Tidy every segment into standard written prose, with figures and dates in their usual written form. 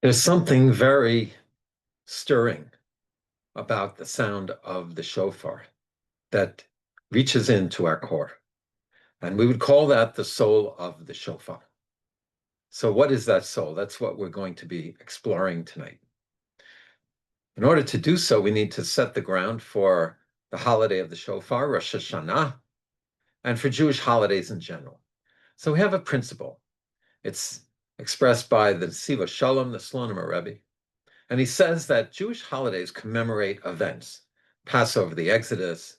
There's something very stirring about the sound of the shofar that reaches into our core. And we would call that the soul of the shofar. So what is that soul? That's what we're going to be exploring tonight. In order to do so, we need to set the ground for the holiday of the shofar, Rosh Hashanah, and for Jewish holidays in general. So we have a principle. It's expressed by the Siva Shalom, the Slonim Rebbe. And he says that Jewish holidays commemorate events, Passover, the Exodus,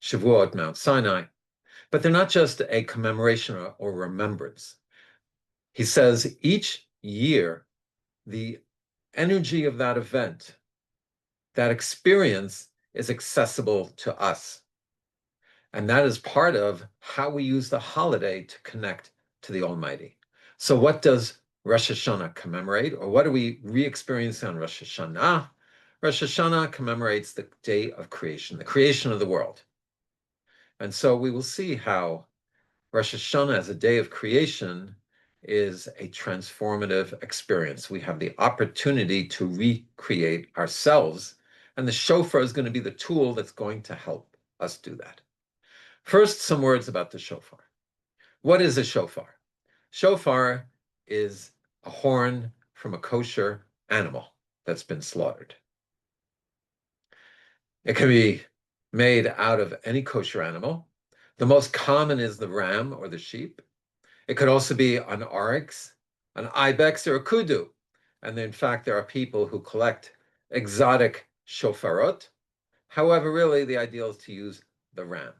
Shavuot, Mount Sinai, but they're not just a commemoration or remembrance. He says each year, the energy of that event, that experience is accessible to us. And that is part of how we use the holiday to connect to the Almighty. So what does Rosh Hashanah commemorate, or what are we re-experiencing on Rosh Hashanah? Rosh Hashanah commemorates the day of creation, the creation of the world. And so we will see how Rosh Hashanah as a day of creation is a transformative experience. We have the opportunity to recreate ourselves, and the shofar is going to be the tool that's going to help us do that. First, some words about the shofar. What is a shofar? Shofar is a horn from a kosher animal that's been slaughtered. It can be made out of any kosher animal. The most common is the ram or the sheep. It could also be an oryx, an ibex, or a kudu. And in fact, there are people who collect exotic shofarot. However, really, the ideal is to use the ram.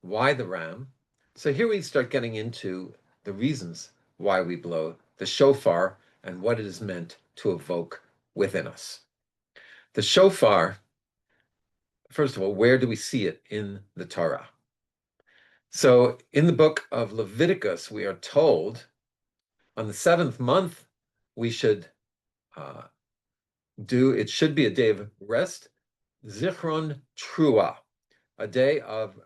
Why the ram? So here we start getting into the reasons why we blow the shofar and what it is meant to evoke within us. The shofar, first of all, where do we see it in the Torah? So in the book of Leviticus, we are told on the 7th month, we should it should be a day of rest, Zichron Trua, a day of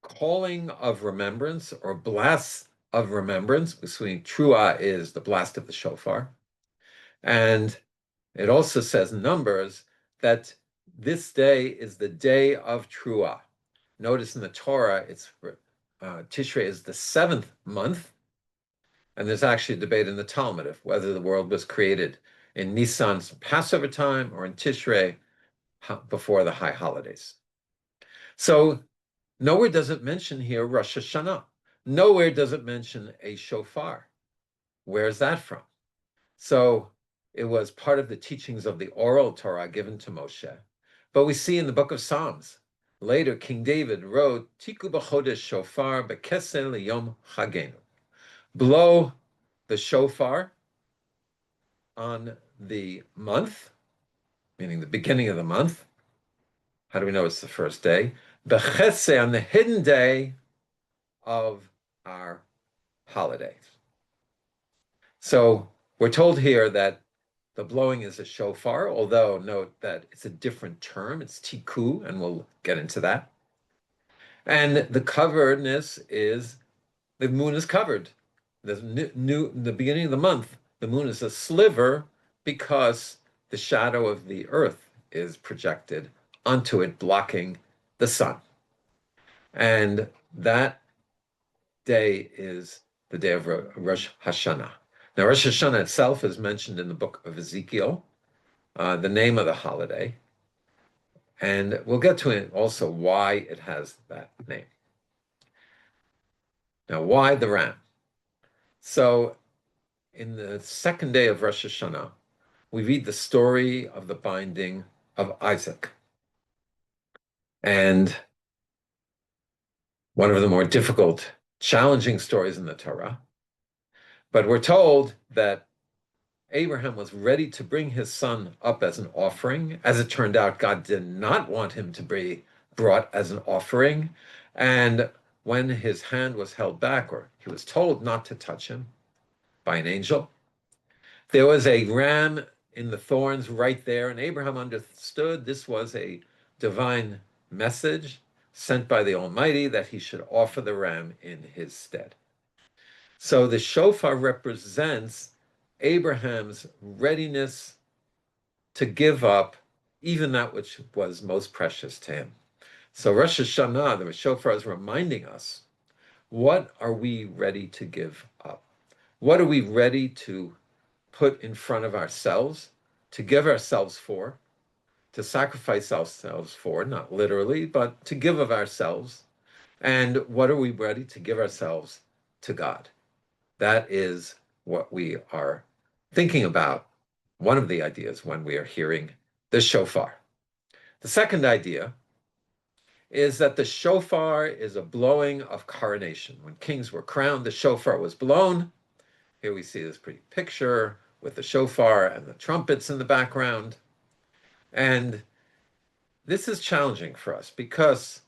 calling of remembrance or blasts of remembrance. Between Trua is the blast of the shofar. And it also says in Numbers that this day is the day of Trua. Notice in the Torah, it's Tishrei is the 7th month, and there's actually a debate in the Talmud of whether the world was created in Nisan's Passover time or in Tishrei before the high holidays. So nowhere does it mention here Rosh Hashanah. Nowhere does it mention a shofar. Where is that from? So it was part of the teachings of the oral Torah given to Moshe. But we see in the book of Psalms, later King David wrote, Tiku b'chodesh shofar b'kesel liyom chagenu. Blow the shofar on the month, meaning the beginning of the month. How do we know it's the first day? B'chesed, on the hidden day of our holidays. So we're told here that the blowing is a shofar, although note that it's a different term. It's tiku, and we'll get into that. And the coveredness is the moon is covered. The beginning of the month, the moon is a sliver because the shadow of the earth is projected onto it, blocking the sun. And that day is the day of Rosh Hashanah. Now, Rosh Hashanah itself is mentioned in the book of Ezekiel, the name of the holiday. And we'll get to it also why it has that name. Now, why the ram? So in the second day of Rosh Hashanah, we read the story of the binding of Isaac. And one of the more difficult, challenging stories in the Torah. But we're told that Abraham was ready to bring his son up as an offering. As it turned out, God did not want him to be brought as an offering. And when his hand was held back, or he was told not to touch him by an angel, there was a ram in the thorns right there, and Abraham understood this was a divine message sent by the Almighty that he should offer the ram in his stead. So the shofar represents Abraham's readiness to give up even that which was most precious to him. So Rosh Hashanah, the Shofar, is reminding us, what are we ready to give up? What are we ready to put in front of ourselves, to give ourselves for, to sacrifice ourselves for, not literally, but to give of ourselves? And what are we ready to give ourselves to God? That is what we are thinking about, one of the ideas when we are hearing the shofar. The second idea is that the shofar is a blowing of coronation. When kings were crowned, the shofar was blown. Here we see this pretty picture with the shofar and the trumpets in the background. And this is challenging for us because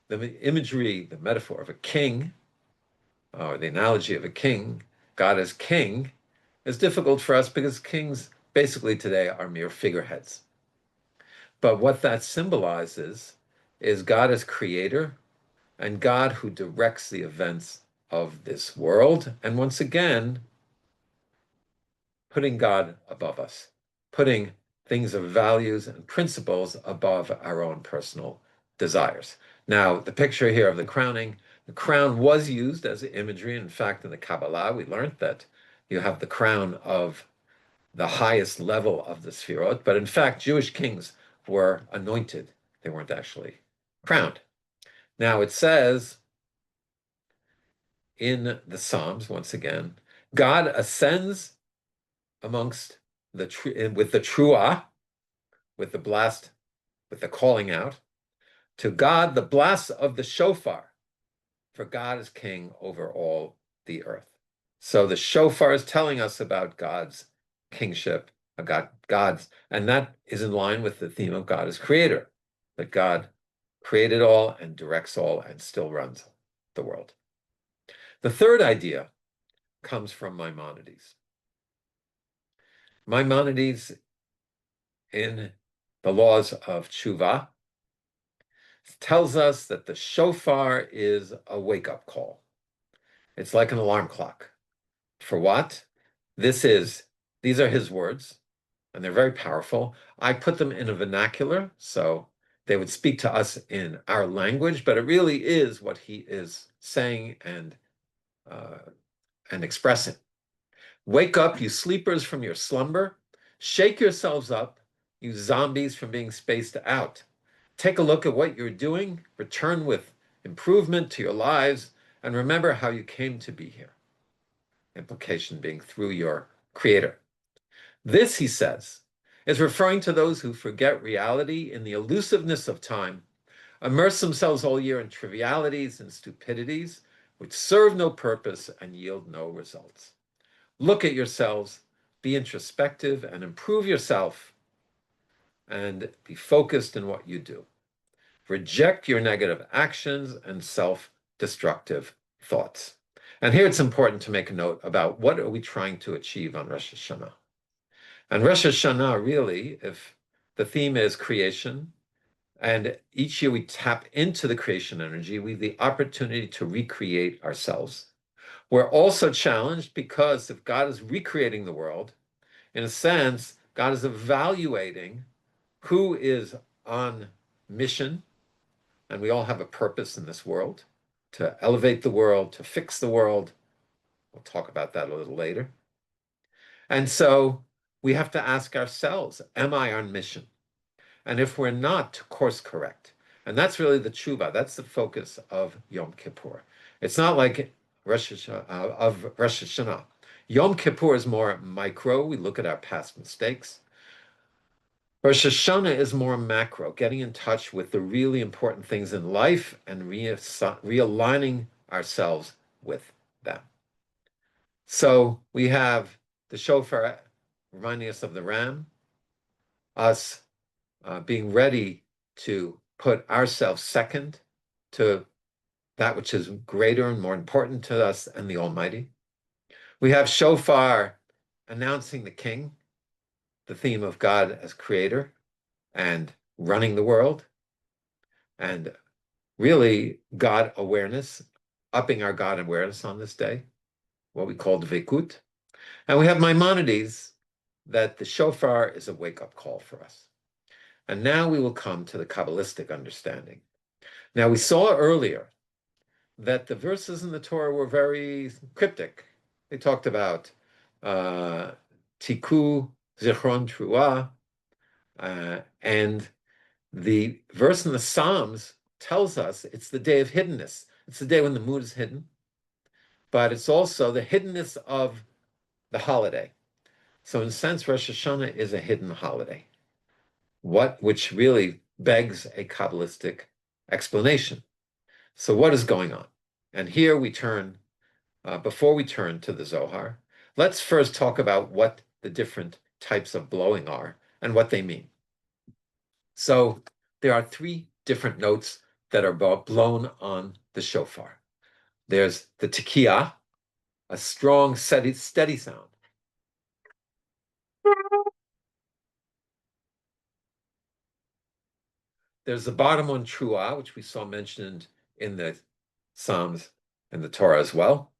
the imagery, the metaphor of a king, or the analogy of a king, God as king, is difficult for us because kings basically today are mere figureheads. But what that symbolizes is God as creator and God who directs the events of this world. And once again, putting God above us, putting things of values and principles above our own personal desires. Now, the picture here of the crowning, the crown was used as imagery. In fact, in the Kabbalah, we learned that you have the crown of the highest level of the Sefirot, but in fact, Jewish kings were anointed. They weren't actually crowned. Now, it says in the Psalms, once again, God ascends amongst with the truah, with the blast, with the calling out, to God the blast of the shofar, for God is king over all the earth. So the shofar is telling us about God's kingship, God's, and that is in line with the theme of God as creator, that God created all and directs all and still runs the world. The third idea comes from Maimonides. Maimonides, in the laws of tshuva, tells us that the shofar is a wake-up call. It's like an alarm clock. For what? These are his words, and they're very powerful. I put them in a vernacular, so they would speak to us in our language, but it really is what he is saying and expressing. Wake up, you sleepers, from your slumber. Shake yourselves up, you zombies, from being spaced out. Take a look at what you're doing, return with improvement to your lives, and remember how you came to be here. Implication being through your creator. This, he says, is referring to those who forget reality in the elusiveness of time, immerse themselves all year in trivialities and stupidities, which serve no purpose and yield no results. Look at yourselves, be introspective, and improve yourself, and be focused in what you do. Reject your negative actions and self-destructive thoughts. And here it's important to make a note about what are we trying to achieve on Rosh Hashanah. And Rosh Hashanah, really, if the theme is creation, and each year we tap into the creation energy, we have the opportunity to recreate ourselves. We're also challenged because if God is recreating the world, in a sense, God is evaluating who is on mission, and we all have a purpose in this world, to elevate the world, to fix the world. We'll talk about that a little later. And so we have to ask ourselves, am I on mission? And if we're not, to course correct. And that's really the tshuva. That's the focus of Yom Kippur. It's not like Rosh Hashanah. Yom Kippur is more micro. We look at our past mistakes. Rosh Hashanah is more macro, getting in touch with the really important things in life and realigning ourselves with them. So we have the shofar reminding us of the ram, us being ready to put ourselves second to that which is greater and more important to us and the Almighty. We have shofar announcing the king, the theme of God as creator and running the world, and really God awareness, upping our God awareness on this day, what we call dvekut. And we have Maimonides that the shofar is a wake-up call for us. And now we will come to the Kabbalistic understanding. Now, we saw earlier that the verses in the Torah were very cryptic. They talked about Tiku, Zichron, Truah, and the verse in the Psalms tells us it's the day of hiddenness. It's the day when the mood is hidden, but it's also the hiddenness of the holiday. So in a sense, Rosh Hashanah is a hidden holiday, which really begs a Kabbalistic explanation. So what is going on? And here we turn, before we turn to the Zohar, let's first talk about what the different types of blowing are and what they mean. So there are three different notes that are blown on the shofar. There's the tekiah, a strong, steady sound. There's the bottom one, truah, which we saw mentioned in the Psalms and the Torah as well.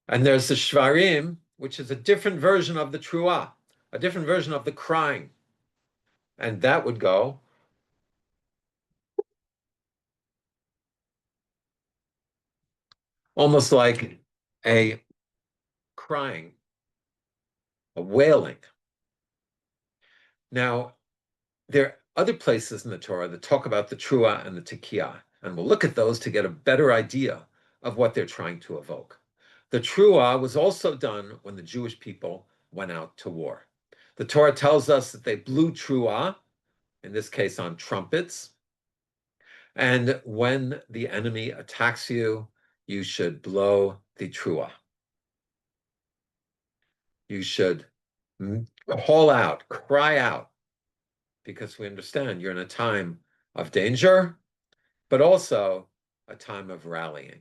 And there's the shvarim, which is a different version of the truah, a different version of the crying. And that would go almost like a crying, a wailing. Now, there are other places in the Torah that talk about the truah and the tekiah, and we'll look at those to get a better idea of what they're trying to evoke. The truah was also done when the Jewish people went out to war. The Torah tells us that they blew truah, in this case on trumpets, and when the enemy attacks you, you should blow the truah. You should call out, cry out, because we understand you're in a time of danger, but also a time of rallying.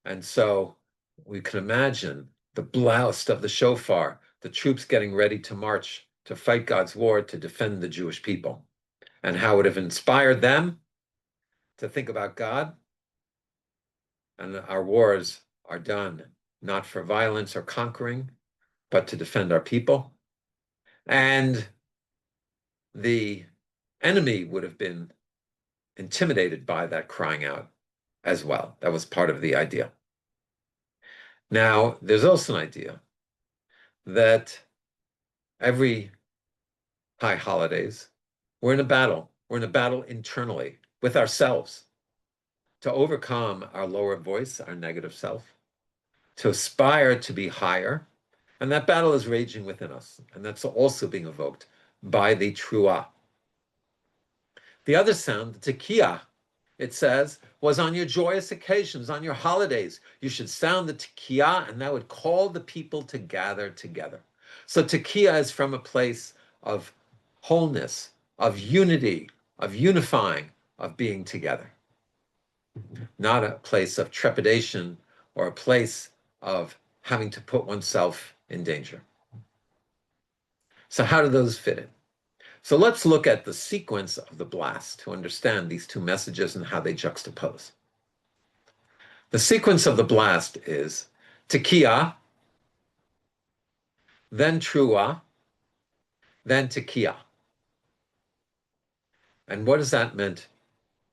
And so we can imagine the blast of the shofar, the troops getting ready to march to fight God's war to defend the Jewish people, and how it would have inspired them to think about God. And our wars are done not for violence or conquering, but to defend our people. And the enemy would have been intimidated by that crying out as well. That was part of the idea. Now, there's also an idea that every high holidays, we're in a battle. We're in a battle internally with ourselves to overcome our lower voice, our negative self, to aspire to be higher. And that battle is raging within us. And that's also being evoked by the truah. The other sound, the tekiah, it says, was on your joyous occasions, on your holidays. You should sound the tekiah, and that would call the people to gather together. So tekiah is from a place of wholeness, of unity, of unifying, of being together. Not a place of trepidation or a place of having to put oneself in danger. So how do those fit in? So let's look at the sequence of the blast to understand these two messages and how they juxtapose. The sequence of the blast is tekiah, then truah, then tekiah. And what is that meant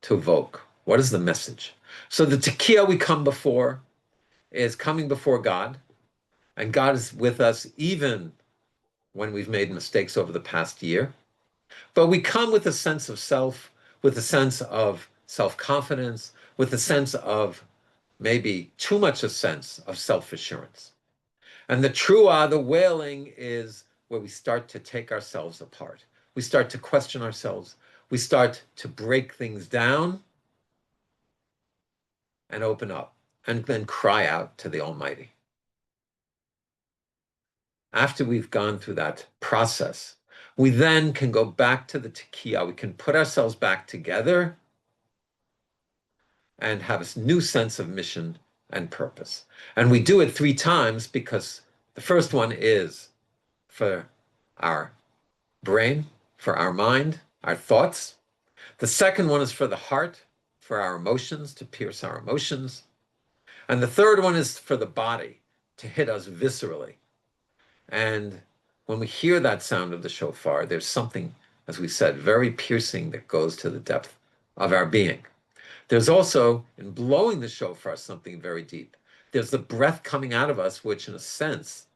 to evoke? What is the message? So the tekiah we come before is coming before God, and God is with us even when we've made mistakes over the past year. But we come with a sense of self, with a sense of self-confidence, with a sense of maybe too much a sense of self-assurance. And the truah, the wailing, is where we start to take ourselves apart. We start to question ourselves. We start to break things down and open up and then cry out to the Almighty. After we've gone through that process, we then can go back to the tekiah. We can put ourselves back together and have a new sense of mission and purpose. And we do it 3 times because the first one is for our brain, for our mind, our thoughts. The second one is for the heart, for our emotions, to pierce our emotions. And the third one is for the body, to hit us viscerally. And when we hear that sound of the shofar, there's something, as we said, very piercing that goes to the depth of our being. There's also, in blowing the shofar, something very deep. There's the breath coming out of us, which in a sense,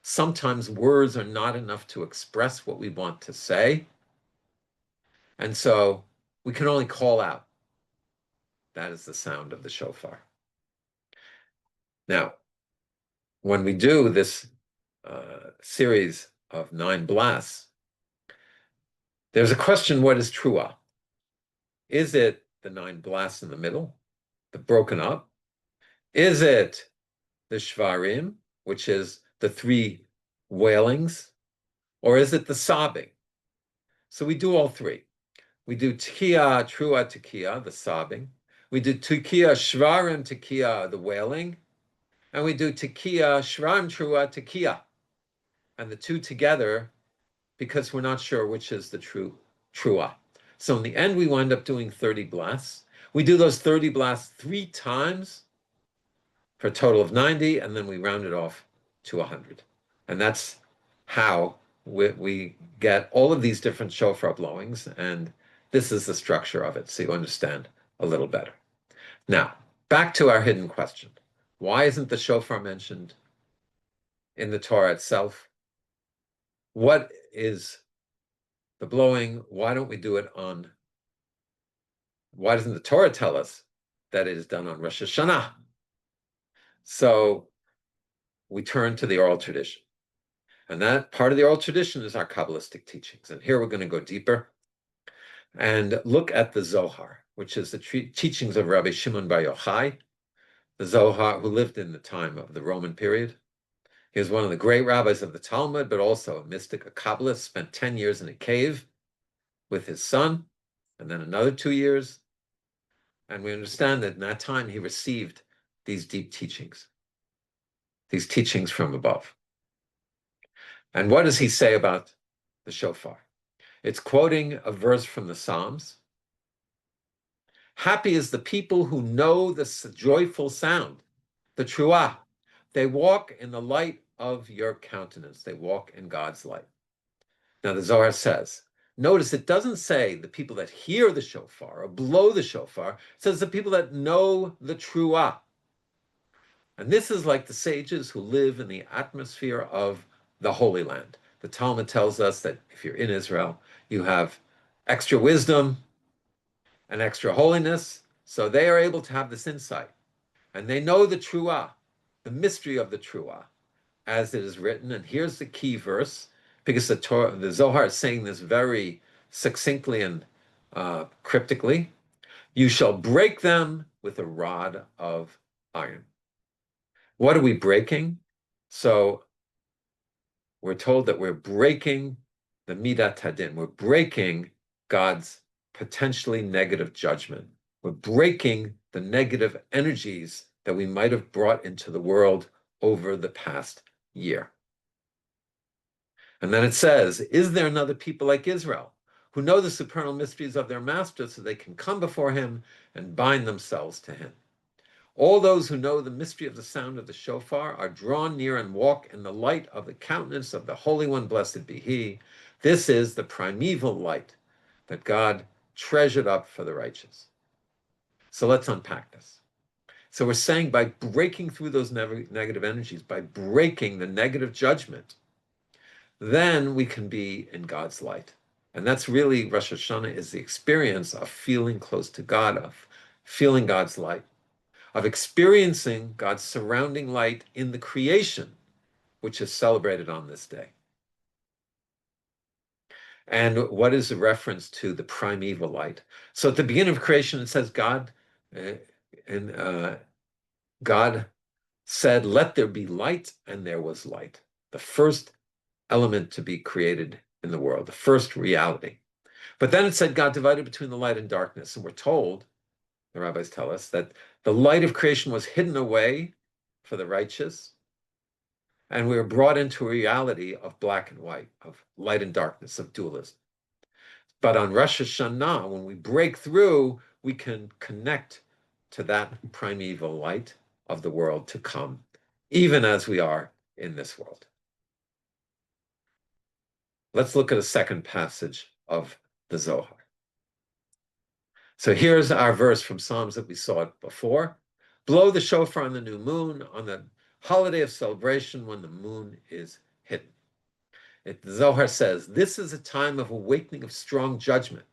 sometimes words are not enough to express what we want to say. And so we can only call out. That is the sound of the shofar. Now, when we do this series of 9 blasts, there's a question, what is truah? Is it the 9 blasts in the middle, the broken up? Is it the shvarim, which is the 3 wailings? Or is it the sobbing? So we do all 3. We do tekiah, truah, tekiah, the sobbing. We do tekiah, shvarim, tekiah, the wailing. And we do tekiah, shvarim, truah, tekiah. And the 2 together, because we're not sure which is the truah. So in the end, we wind up doing 30 blasts. We do those 30 blasts 3 times for a total of 90, and then we round it off to 100. And that's how we get all of these different shofar blowings, and this is the structure of it, so you understand a little better. Now, back to our hidden question. Why isn't the shofar mentioned in the Torah itself? What is the blowing? Why don't we do it on? Why doesn't the Torah tell us that it is done on Rosh Hashanah? So we turn to the oral tradition. And that part of the oral tradition is our Kabbalistic teachings. And here we're going to go deeper and look at the Zohar, which is the teachings of Rabbi Shimon Bar Yochai, the Zohar, who lived in the time of the Roman period. He was one of the great rabbis of the Talmud, but also a mystic, a Kabbalist, spent 10 years in a cave with his son, and then another 2 years. And we understand that in that time he received these deep teachings from above. And what does he say about the shofar? It's quoting a verse from the Psalms. Happy is the people who know the joyful sound, the truah. They walk in the light of your countenance. They walk in God's light. Now the Zohar says, notice it doesn't say the people that hear the shofar or blow the shofar. It says the people that know the truah. And this is like the sages who live in the atmosphere of the Holy Land. The Talmud tells us that if you're in Israel, you have extra wisdom and extra holiness, so they are able to have this insight. And they know the truah, the mystery of the truah, as it is written. And here's the key verse, because the Zohar is saying this very succinctly and cryptically. You shall break them with a rod of iron. What are we breaking? So we're told that we're breaking the midat hadin. We're breaking God's potentially negative judgment. We're breaking the negative energies that we might have brought into the world over the past year. And then it says, is there another people like Israel who know the supernal mysteries of their master so they can come before him and bind themselves to him? All those who know the mystery of the sound of the shofar are drawn near and walk in the light of the countenance of the Holy One, blessed be he. This is the primeval light that God treasured up for the righteous. So let's unpack this. So we're saying by breaking through those negative energies, by breaking the negative judgment, then we can be in God's light. And that's really Rosh Hashanah, is the experience of feeling close to God, of feeling God's light, of experiencing God's surrounding light in the creation, which is celebrated on this day. And what is a reference to the primeval light? So at the beginning of creation, it says God said, let there be light, and there was light. The first element to be created in the world, the first reality. But then it said God divided between the light and darkness. And we're told, the rabbis tell us, that the light of creation was hidden away for the righteous, and we were brought into a reality of black and white, of light and darkness, of dualism. But on Rosh Hashanah, when we break through, we can connect to that primeval light of the world to come, even as we are in this world. Let's look at a second passage of the Zohar. So here's our verse from Psalms that we saw before. Blow the shofar on the new moon, on the holiday of celebration when the moon is hidden. The Zohar says, this is a time of awakening of strong judgment.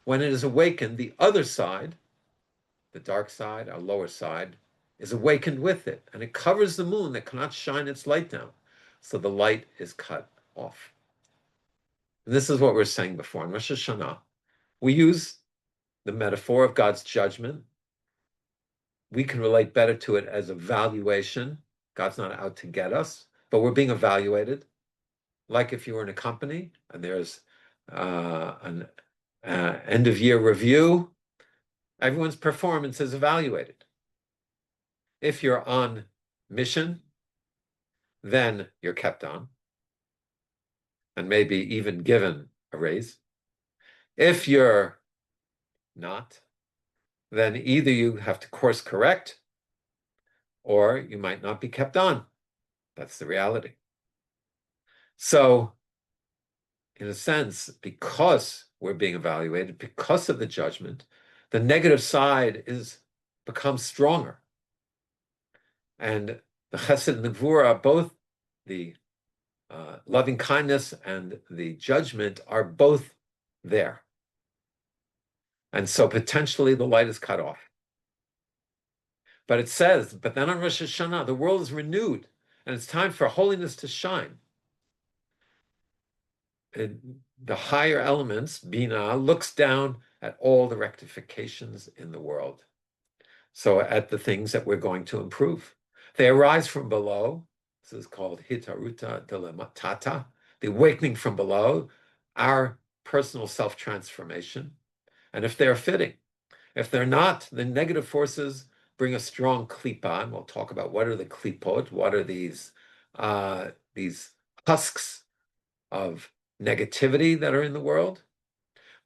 When it is awakened, the other side, the dark side, our lower side, is awakened with it, and it covers the moon that cannot shine its light down. So the light is cut off. And this is what we were saying before. In Rosh Hashanah, we use the metaphor of God's judgment. We can relate better to it as evaluation. God's not out to get us, but we're being evaluated. Like if you were in a company and there's an end of year review, everyone's performance is evaluated. If you're on mission, then you're kept on and maybe even given a raise. If you're not, then either you have to course correct or you might not be kept on. That's the reality. So, in a sense, because we're being evaluated, because of the judgment, the negative side becomes stronger. And the chesed and the gvura, both the loving kindness and the judgment, are both there. And so potentially the light is cut off. But it says, but then on Rosh Hashanah, the world is renewed, and it's time for holiness to shine. And the higher elements, Bina, looks down at all the rectifications in the world. So at the things that we're going to improve. They arise from below. This is called hitaruta dilematata, the awakening from below, our personal self-transformation. And if they're fitting, if they're not, the negative forces bring a strong klipa, and we'll talk about what are the klipot, what are these husks of negativity that are in the world.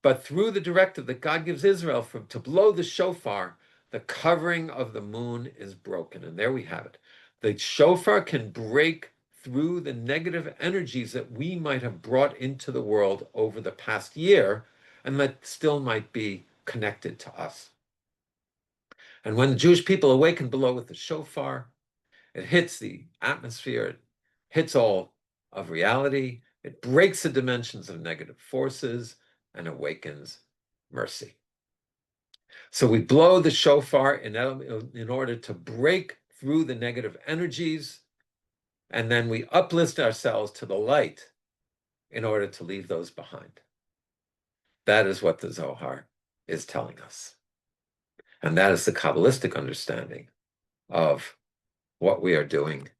But through the directive that God gives Israel to blow the shofar, the covering of the moon is broken. And there we have it. The shofar can break through the negative energies that we might have brought into the world over the past year, and that still might be connected to us. And when the Jewish people awaken below with the shofar, it hits the atmosphere, it hits all of reality, it breaks the dimensions of negative forces, and awakens mercy. So we blow the shofar in order to break through the negative energies, and then we uplift ourselves to the light in order to leave those behind. That is what the Zohar is telling us. And that is the Kabbalistic understanding of what we are doing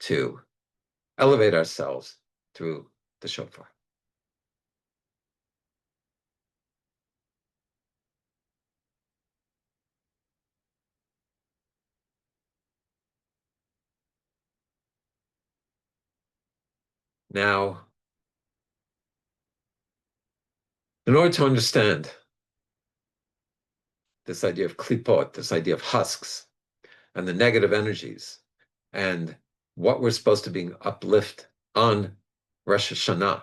to elevate ourselves through the shofar. Now, in order to understand this idea of klipot, this idea of husks, and the negative energies, and what we're supposed to be uplift on Rosh Hashanah,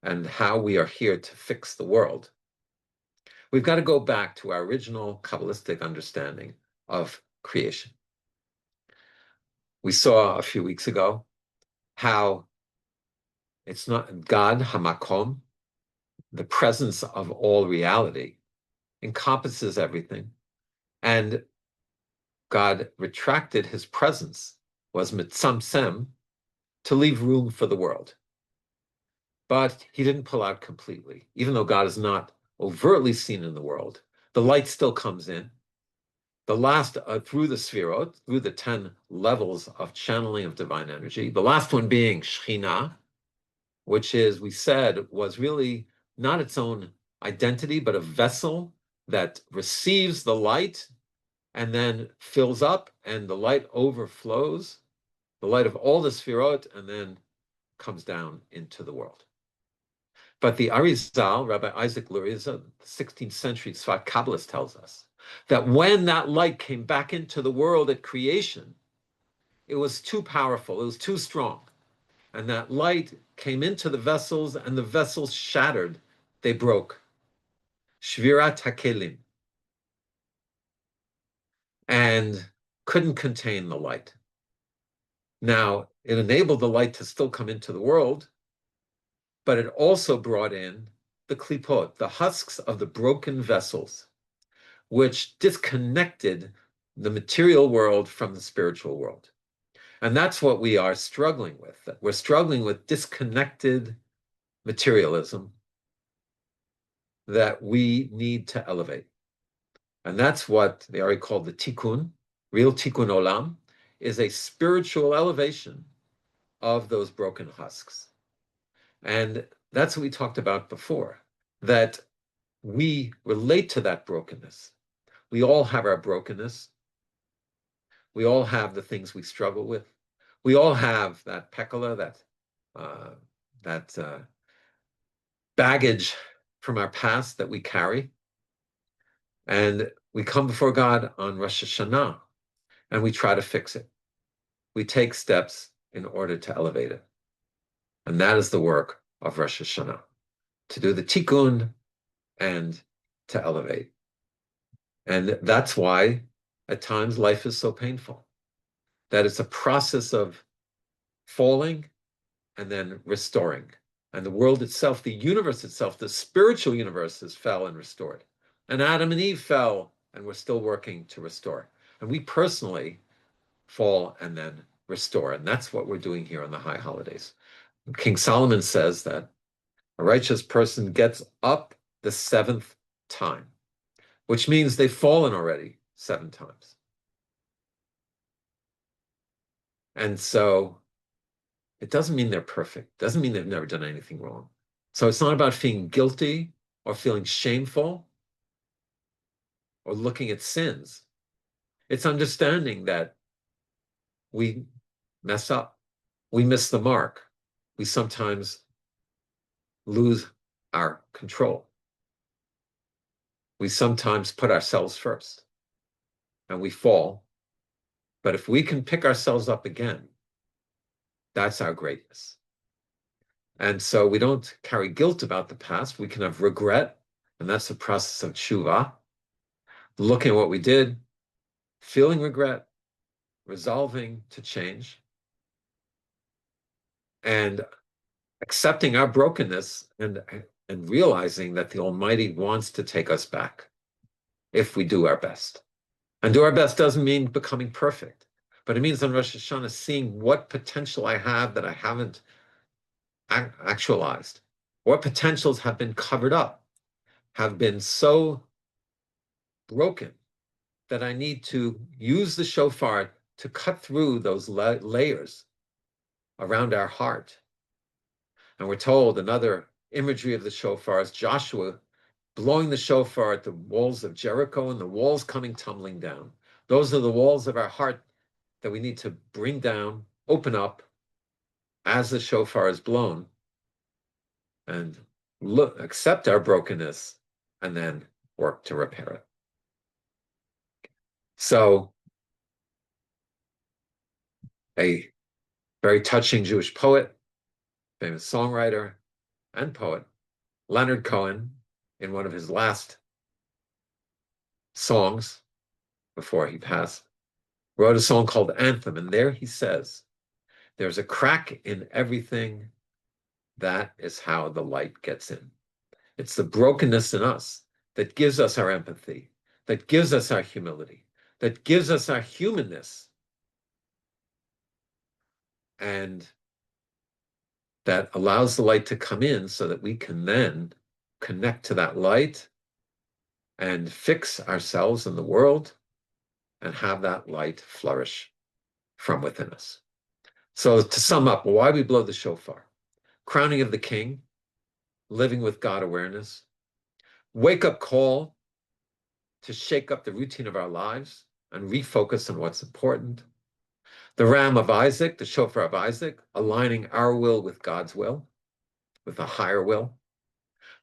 and how we are here to fix the world, we've got to go back to our original Kabbalistic understanding of creation. We saw a few weeks ago how it's not God, Hamakom, the presence of all reality, encompasses everything. And God retracted his presence, was mitzamsem, to leave room for the world. But he didn't pull out completely. Even though God is not overtly seen in the world, the light still comes in. The last, through the sfirot, through the 10 levels of channeling of divine energy, the last one being Shekhinah, which is, we said, was really not its own identity, but a vessel that receives the light and then fills up, and the light overflows, the light of all the sfirot, and then comes down into the world. But the Arizal, Rabbi Isaac Luria, the 16th century Tzfat Kabbalist, tells us that when that light came back into the world at creation, it was too powerful, it was too strong. And that light came into the vessels, and the vessels shattered, they broke. Shvirat hakelim. And couldn't contain the light. Now, it enabled the light to still come into the world, but it also brought in the klipot, the husks of the broken vessels, which disconnected the material world from the spiritual world. And that's what we are struggling with. We're struggling with disconnected materialism that we need to elevate. And that's what they already called the tikkun, real tikkun olam, is a spiritual elevation of those broken husks. And that's what we talked about before, that we relate to that brokenness. We all have our brokenness. We all have the things we struggle with. We all have that pekala, that baggage from our past that we carry. And we come before God on Rosh Hashanah, and we try to fix it. We take steps in order to elevate it. And that is the work of Rosh Hashanah, to do the tikkun and to elevate. And that's why at times life is so painful, that it's a process of falling and then restoring. And the world itself, the universe itself, the spiritual universes fell and restored. And Adam and Eve fell and we're still working to restore. And we personally fall and then restore. And that's what we're doing here on the high holidays. King Solomon says that a righteous person gets up the seventh time, which means they've fallen already 7 times. And so it doesn't mean they're perfect. Doesn't mean they've never done anything wrong. So it's not about feeling guilty or feeling shameful or looking at sins. It's understanding that we mess up. We miss the mark. We sometimes lose our control. We sometimes put ourselves first and we fall. But if we can pick ourselves up again, that's our greatness. And so we don't carry guilt about the past. We can have regret, and that's the process of tshuva, looking at what we did, feeling regret, resolving to change, and accepting our brokenness and realizing that the Almighty wants to take us back if we do our best. And do our best doesn't mean becoming perfect, but it means on Rosh Hashanah seeing what potential I have that I haven't actualized, what potentials have been covered up, have been so broken that I need to use the shofar to cut through those layers around our heart. And we're told another imagery of the shofar is Joshua blowing the shofar at the walls of Jericho and the walls coming tumbling down. Those are the walls of our heart that we need to bring down, open up as the shofar is blown, and look, accept our brokenness, and then work to repair it. So a very touching Jewish poet, famous songwriter and poet, Leonard Cohen, in one of his last songs before he passed, wrote a song called Anthem. And there he says, there's a crack in everything. That is how the light gets in. It's the brokenness in us that gives us our empathy, that gives us our humility, that gives us our humanness, and that allows the light to come in so that we can then connect to that light and fix ourselves in the world and have that light flourish from within us. So to sum up, why we blow the shofar: crowning of the king, living with God awareness, wake-up call to shake up the routine of our lives and refocus on what's important. The ram of Isaac, the shofar of Isaac, aligning our will with God's will, with a higher will.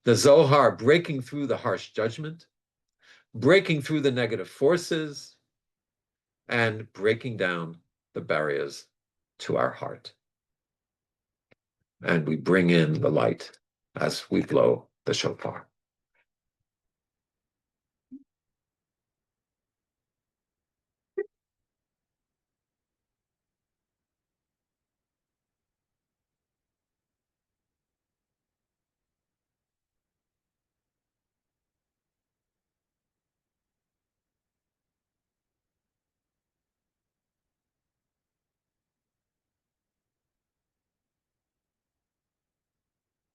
The Zohar breaking through the harsh judgment. breaking through the negative forces and breaking down the barriers to our heart. And we bring in the light as we blow the shofar.